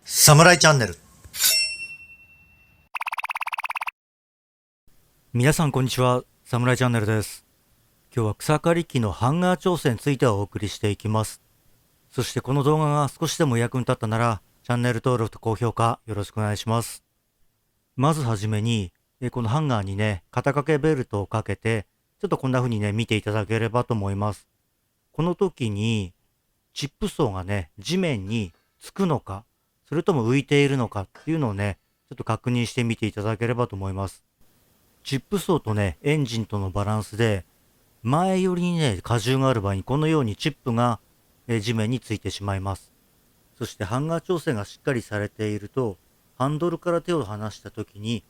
サムライチャンネル。皆さんこんにちは。サムライチャンネルです。今日は草刈り機のハンガー調整についてお送りしていきます。そしてこの動画が少しでも役に立ったなら、チャンネル登録と高評価よろしくお願いします。まずはじめに、このハンガーにね、肩掛けベルトをかけて、ちょっとこんな風にね、見ていただければと思います。この時に、チップ層がね、地面につくのか、それとも浮いているのかっていうのをね、ちょっと確認してみていただければと思います。チップ層とね、エンジンとのバランスで、前よりにね、荷重がある場合にこのようにチップが地面についてしまいます。そしてハンガー調整がしっかりされていると、ハンドルから手を離した時に、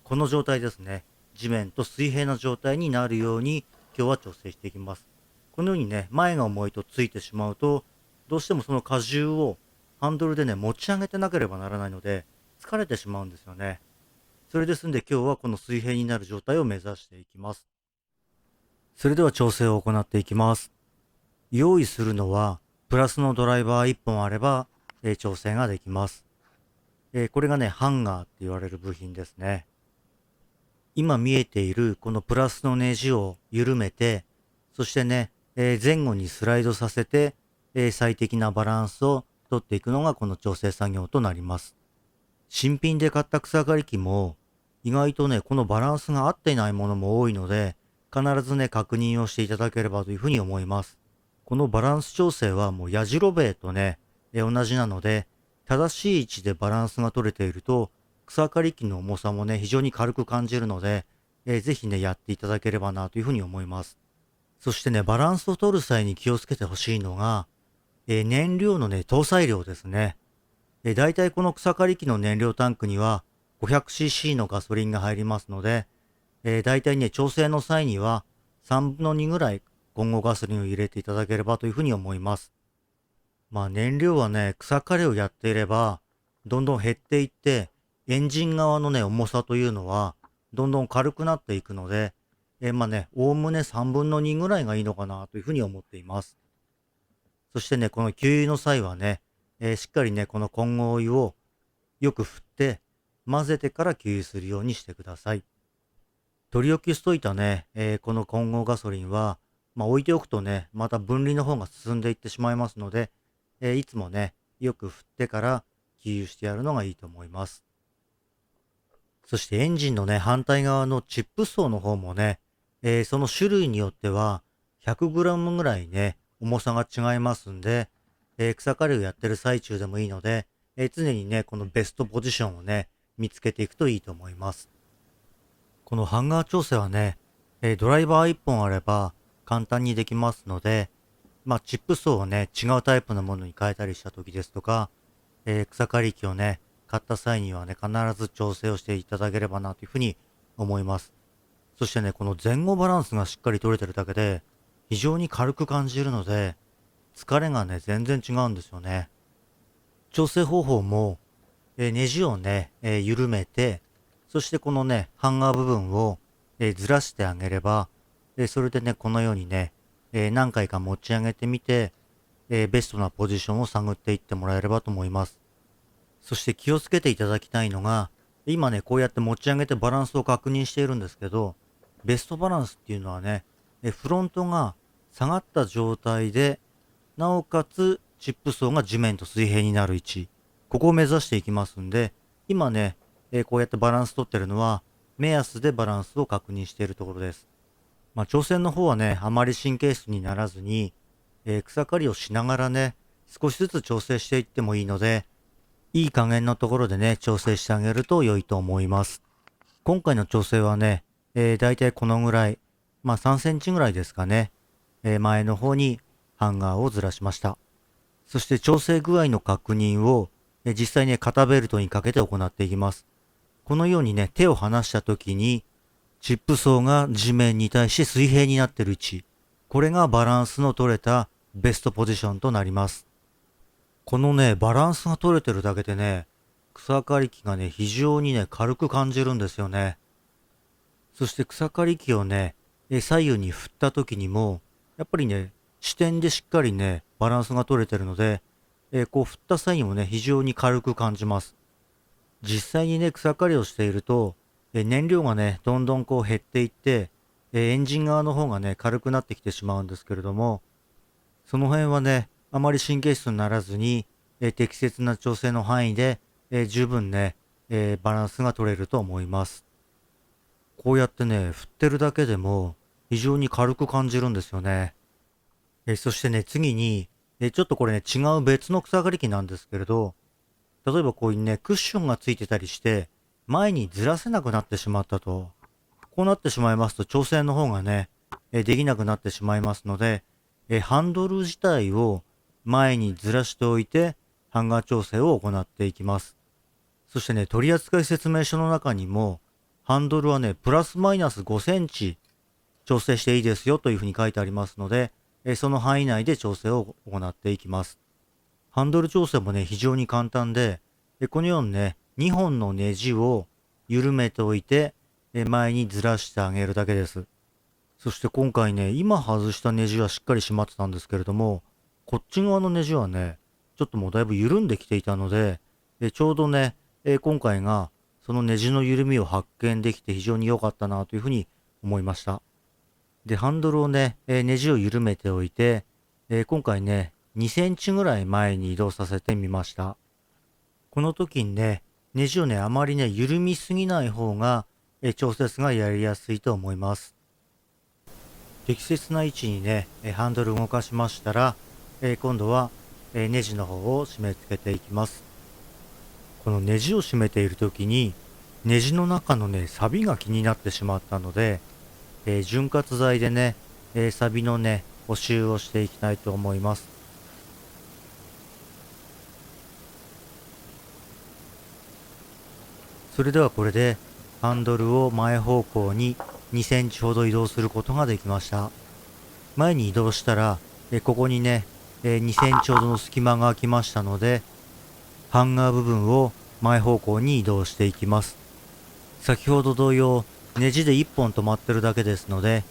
この状態ですね。地面と水平な状態になるように今日は調整していきます。このようにね、前が重いとついてしまうと、どうしてもその荷重をハンドルでね、持ち上げてなければならないので、疲れてしまうんですよね。それですんで今日はこの水平になる状態を目指していきます。それでは調整を行っていきます。用意するのは、プラスのドライバー1本あれば、調整ができます。これがね、ハンガーって言われる部品ですね。今見えているこのプラスのネジを緩めて、そしてね、前後にスライドさせて、最適なバランスを取っていくのがこの調整作業となります。新品で買った草刈り機も、意外とね、このバランスが合っていないものも多いので、必ずね、確認をしていただければというふうに思います。このバランス調整はもう矢印ベイとね、同じなので、正しい位置でバランスが取れていると、草刈り機の重さもね、非常に軽く感じるので、ぜひね、やっていただければなというふうに思います。そしてね、バランスを取る際に気をつけてほしいのが、燃料のね、搭載量ですね。大体この草刈り機の燃料タンクには 500cc のガソリンが入りますので、大体ね、調整の際には3分の2ぐらい混合ガソリンを入れていただければというふうに思います。まあ燃料はね、草刈りをやっていれば、どんどん減っていって、エンジン側のね、重さというのは、どんどん軽くなっていくので、まあね、おおむね3分の2ぐらいがいいのかなというふうに思っています。そしてね、この給油の際はね、しっかりね、この混合油をよく振って混ぜてから給油するようにしてください。取り置きしといたね、この混合ガソリンは、まあ、置いておくとね、また分離の方が進んでいってしまいますので、いつもね、よく振ってから給油してやるのがいいと思います。そしてエンジンのね、反対側のチップ層の方もね、その種類によっては 100g ぐらいね、重さが違いますんで、草刈りをやってる最中でもいいので、常にね、このベストポジションをね、見つけていくといいと思います。このハンガー調整はね、ドライバー1本あれば簡単にできますので、まあ、チップ層をね、違うタイプのものに変えたりした時ですとか、草刈り機をね、買った際にはね、必ず調整をしていただければなというふうに思います。そしてね、この前後バランスがしっかり取れてるだけで、非常に軽く感じるので、疲れがね、全然違うんですよね。調整方法も、ネジをね、緩めて、そしてこのね、ハンガー部分を、ずらしてあげれば、それでね、このようにね、何回か持ち上げてみて、ベストなポジションを探っていってもらえればと思います。そして気をつけていただきたいのが、今ね、こうやって持ち上げてバランスを確認しているんですけど、ベストバランスっていうのはね、フロントが下がった状態で、なおかつチップ層が地面と水平になる位置、ここを目指していきますんで、今ね、こうやってバランス取ってるのは、目安でバランスを確認しているところです。まあ、挑戦の方はね、あまり神経質にならずに、草刈りをしながらね、少しずつ調整していってもいいので、いい加減のところでね、調整してあげると良いと思います。今回の調整はね、だいたいこのぐらい、まあ3センチぐらいですかね、前の方にハンガーをずらしました。そして調整具合の確認を、実際ね、肩ベルトにかけて行っていきます。このようにね、手を離した時に、チップ層が地面に対して水平になっている位置。これがバランスの取れたベストポジションとなります。このね、バランスが取れてるだけでね、草刈り機がね、非常にね、軽く感じるんですよね。そして草刈り機をね、左右に振った時にも、やっぱりね、視点でしっかりね、バランスが取れてるので、こう振った際にもね、非常に軽く感じます。実際にね、草刈りをしていると、燃料がね、どんどんこう減っていって、エンジン側の方がね、軽くなってきてしまうんですけれども、その辺はね、あまり神経質にならずに、適切な調整の範囲で、十分ね、バランスが取れると思います。こうやってね、振ってるだけでも非常に軽く感じるんですよね。そしてね、次に、ちょっとこれね、違う別の草刈り機なんですけれど、例えばこういうね、クッションがついてたりして、前にずらせなくなってしまったと。こうなってしまいますと、調整の方がね、できなくなってしまいますので、ハンドル自体を前にずらしておいて、ハンガー調整を行っていきます。そしてね、取扱説明書の中にも、ハンドルはね、プラスマイナス5センチ調整していいですよというふうに書いてありますので、その範囲内で調整を行っていきます。ハンドル調整もね、非常に簡単で、このようにね、2本のネジを緩めておいて、前にずらしてあげるだけです。そして今回ね、今外したネジはしっかり締まってたんですけれども、こっち側のネジはね、ちょっともうだいぶ緩んできていたので、ちょうどね、今回がそのネジの緩みを発見できて非常に良かったなというふうに思いました。で、ハンドルをね、ネジを緩めておいて、今回ね、2センチぐらい前に移動させてみました。この時にね、ネジをね、あまりね、緩みすぎない方が、調節がやりやすいと思います。適切な位置にね、ハンドルを動かしましたら、今度は、ネジの方を締め付けていきます。このネジを締めている時に、ネジの中のね、サビが気になってしまったので、潤滑剤でね、サビのね、補修をしていきたいと思います。それではこれで、ハンドルを前方向に2センチほど移動することができました。前に移動したら、ここにね、2センチほどの隙間が空きましたので、ハンガー部分を前方向に移動していきます。先ほど同様、ネジで1本止まってるだけですので、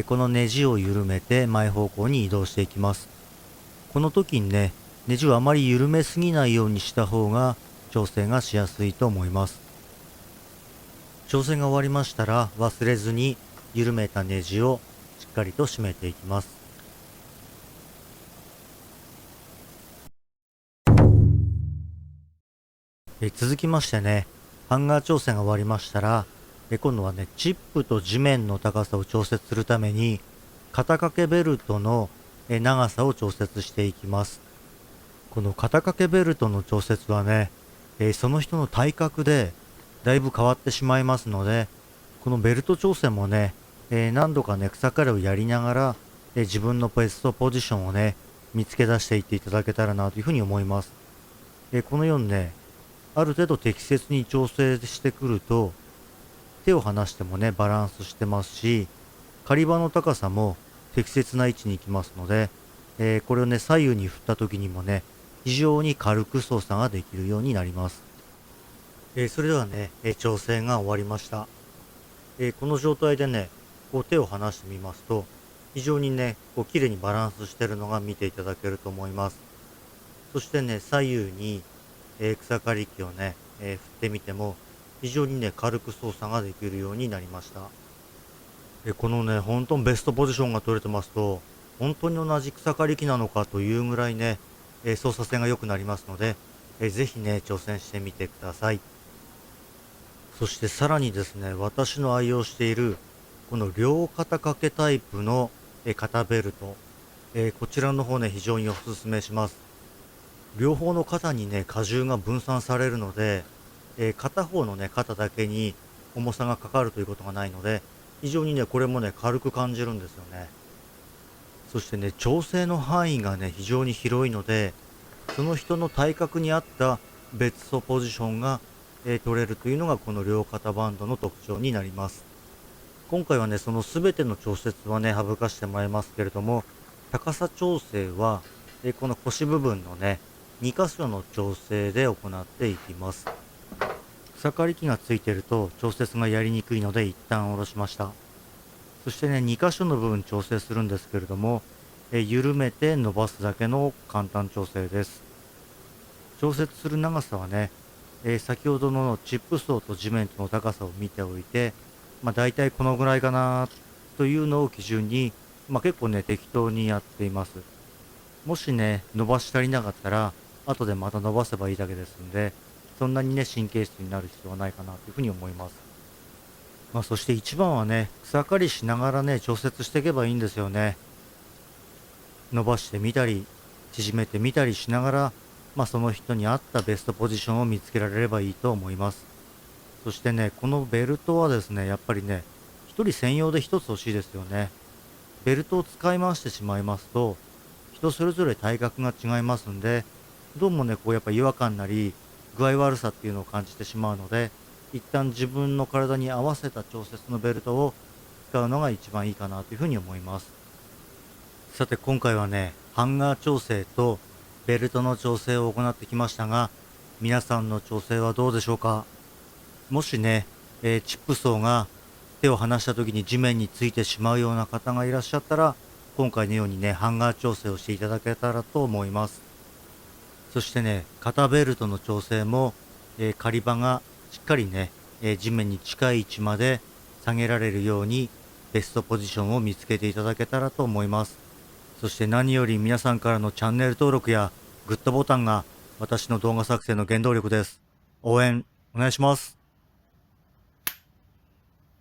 このネジを緩めて前方向に移動していきます。この時にね、ネジをあまり緩めすぎないようにした方が調整がしやすいと思います。調整が終わりましたら忘れずに緩めたネジをしっかりと締めていきます。続きましてね、ハンガー調整が終わりましたら、今度はね、チップと地面の高さを調節するために、肩掛けベルトの長さを調節していきます。この肩掛けベルトの調節はね、その人の体格でだいぶ変わってしまいますので、このベルト調整もね、何度かね、草刈りをやりながら、自分のベストポジションをね、見つけ出していっていただけたらなというふうに思います。このようにね、ある程度適切に調整してくると、手を離してもね、バランスしてますし、刈り場の高さも適切な位置に行きますので、これをね、左右に振った時にもね、非常に軽く操作ができるようになります。それではね、調整が終わりました。この状態でね、こう手を離してみますと、非常にね、こう綺麗にバランスしているのが見ていただけると思います。そしてね、左右に、草刈り機をね、振ってみても、非常にね、軽く操作ができるようになりました。このね、本当にベストポジションが取れてますと、本当に同じ草刈り機なのかというぐらいね、操作性が良くなりますので、ぜひね、挑戦してみてください。そしてさらにですね、私の愛用している、この両肩掛けタイプの肩ベルト、こちらの方ね、非常にお勧めします。両方の肩にね、荷重が分散されるので、片方のね、肩だけに重さがかかるということがないので、非常にね、これもね、軽く感じるんですよね。そしてね、調整の範囲がね、非常に広いので、その人の体格に合った別ソポジションが、取れるというのがこの両肩バンドの特徴になります。今回はね、その全ての調節はね、省かしてもらいますけれども、高さ調整は、この腰部分のね、2箇所の調整で行っていきます。草刈り機がついていると調節がやりにくいので一旦下ろしました。そしてね、2箇所の部分調整するんですけれども、緩めて伸ばすだけの簡単調整です。調節する長さはね、先ほどのチップ層と地面との高さを見ておいて、大体このぐらいかなというのを基準に、結構ね、適当にやっています。もしね、伸ばし足りなかったら、後でまた伸ばせばいいだけですんで、そんなにね、神経質になる必要はないかなというふうに思います。そして一番はね、草刈りしながらね、調節していけばいいんですよね。伸ばしてみたり、縮めてみたりしながら、その人に合ったベストポジションを見つけられればいいと思います。そしてね、このベルトはですね、やっぱりね、一人専用で一つ欲しいですよね。ベルトを使い回してしまいますと、人それぞれ体格が違いますんで、どうもね、こうやっぱ違和感なり、具合悪さっていうのを感じてしまうので、一旦自分の体に合わせた調節のベルトを使うのが一番いいかなというふうに思います。さて今回はね、ハンガー調整とベルトの調整を行ってきましたが、皆さんの調整はどうでしょうか？もしね、チップ層が手を離した時に地面についてしまうような方がいらっしゃったら、今回のようにね、ハンガー調整をしていただけたらと思います。そしてね、肩ベルトの調整も、仮場がしっかりね、地面に近い位置まで下げられるように、ベストポジションを見つけていただけたらと思います。そして何より皆さんからのチャンネル登録やグッドボタンが私の動画作成の原動力です。応援お願いします。